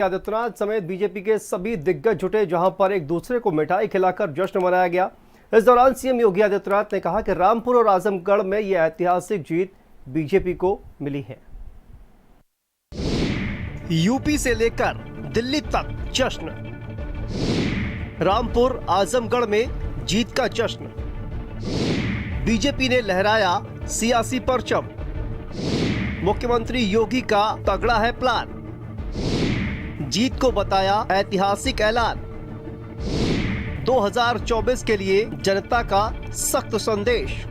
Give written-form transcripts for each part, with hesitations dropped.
आदित्यनाथ समेत बीजेपी के सभी दिग्गज जुटे, जहां पर एक दूसरे को मिठाई खिलाकर जश्न मनाया गया। इस दौरान सीएम योगी आदित्यनाथ ने कहा कि रामपुर और आजमगढ़ में यह ऐतिहासिक जीत बीजेपी को मिली है। यूपी से लेकर दिल्ली तक जश्न, रामपुर आजमगढ़ में जीत का जश्न। बीजेपी ने लहराया सियासी परचम। मुख्यमंत्री योगी का तगड़ा है प्लान। जीत को बताया ऐतिहासिक ऐलान। 2024 के लिए जनता का सख्त संदेश।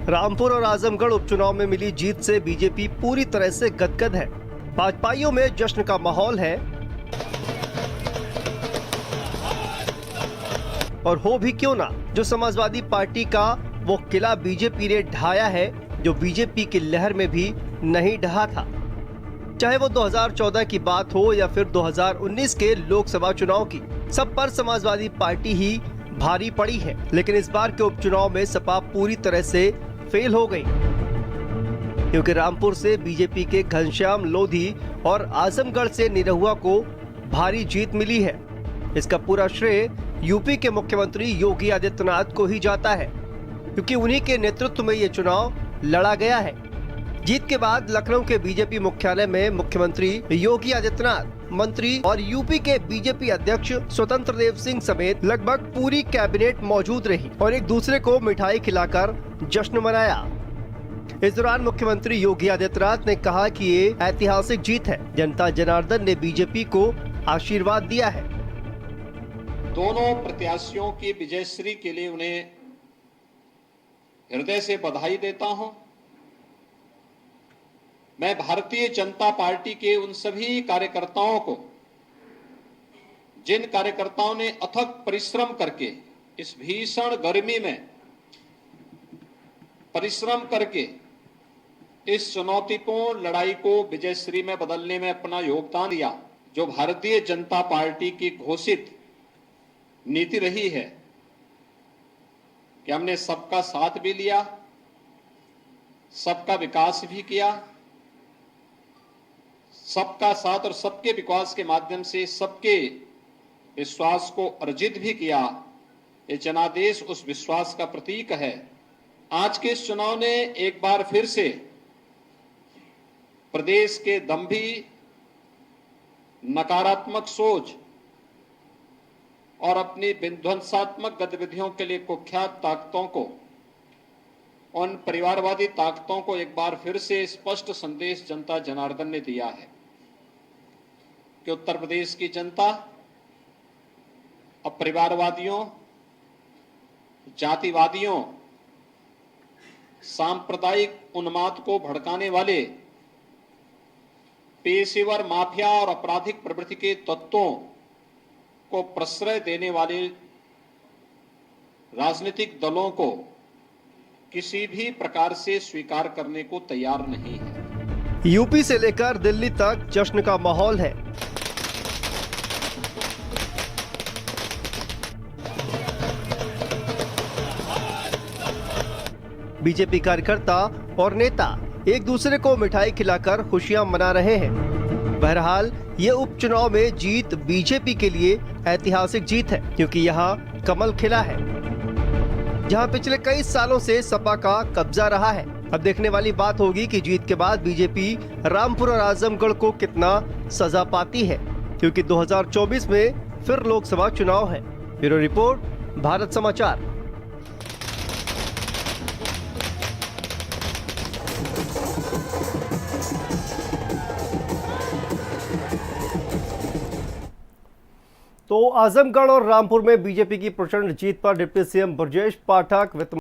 रामपुर और आजमगढ़ उपचुनाव में मिली जीत से बीजेपी पूरी तरह से गदगद है। भाजपाइयों में जश्न का माहौल है और हो भी क्यों ना, जो समाजवादी पार्टी का वो किला बीजेपी ने ढाया है, जो बीजेपी की लहर में भी नहीं ढहा था। चाहे वो 2014 की बात हो या फिर 2019 के लोकसभा चुनाव की, सब पर समाजवादी पार्टी ही भारी पड़ी है। लेकिन इस बार के उपचुनाव में सपा पूरी तरह से फेल हो गई, क्योंकि रामपुर से बीजेपी के घनश्याम लोधी और आजमगढ़ से निरहुआ को भारी जीत मिली है। इसका पूरा श्रेय यूपी के मुख्यमंत्री योगी आदित्यनाथ को ही जाता है, क्योंकि उन्हीं के नेतृत्व में ये चुनाव लड़ा गया है। जीत के बाद लखनऊ के बीजेपी मुख्यालय में मुख्यमंत्री योगी आदित्यनाथ, मंत्री और यूपी के बीजेपी अध्यक्ष स्वतंत्र देव सिंह समेत लगभग पूरी कैबिनेट मौजूद रही और एक दूसरे को मिठाई खिलाकर जश्न मनाया। इस दौरान मुख्यमंत्री योगी आदित्यनाथ ने कहा कि ये ऐतिहासिक जीत है। जनता जनार्दन ने बीजेपी को आशीर्वाद दिया है। दोनों प्रत्याशियों की विजयश्री के लिए उन्हें हृदय से बधाई देता हूं। मैं भारतीय जनता पार्टी के उन सभी कार्यकर्ताओं को, जिन कार्यकर्ताओं ने अथक परिश्रम करके इस भीषण गर्मी में परिश्रम करके इस चुनौतीपूर्ण लड़ाई को विजयश्री में बदलने में अपना योगदान दिया, जो भारतीय जनता पार्टी की घोषित नीति रही है कि हमने सबका साथ भी लिया, सबका विकास भी किया, सबका साथ और सबके विकास के माध्यम से सबके विश्वास को अर्जित भी किया। ये जनादेश उस विश्वास का प्रतीक है। आज के इस चुनाव ने एक बार फिर से प्रदेश के दंभी, नकारात्मक सोच और अपनी विध्वंसात्मक गतिविधियों के लिए कुख्यात ताकतों को, उन परिवारवादी ताकतों को एक बार फिर से स्पष्ट संदेश जनता जनार्दन ने दिया है कि उत्तर प्रदेश की जनता अब परिवारवादियों, जातिवादियों, सांप्रदायिक उन्माद को भड़काने वाले पेशेवर माफिया और आपराधिक प्रवृत्ति के तत्वों को प्रश्रय देने वाले राजनीतिक दलों को किसी भी प्रकार से स्वीकार करने को तैयार नहीं है। यूपी से लेकर दिल्ली तक जश्न का माहौल है। बीजेपी कार्यकर्ता और नेता एक दूसरे को मिठाई खिलाकर खुशियां मना रहे हैं। बहरहाल ये उपचुनाव में जीत बीजेपी के लिए ऐतिहासिक जीत है, क्योंकि यहाँ कमल खिला है, जहाँ पिछले कई सालों से सपा का कब्जा रहा है। अब देखने वाली बात होगी कि जीत के बाद बीजेपी रामपुर और आजमगढ़ को कितना सजा पाती है, क्योंकि 2024 में फिर लोकसभा चुनाव है। ब्यूरो रिपोर्ट, भारत समाचार। तो आजमगढ़ और रामपुर में बीजेपी की प्रचंड जीत पर डिप्टी सीएम ब्रजेश पाठक, वित्त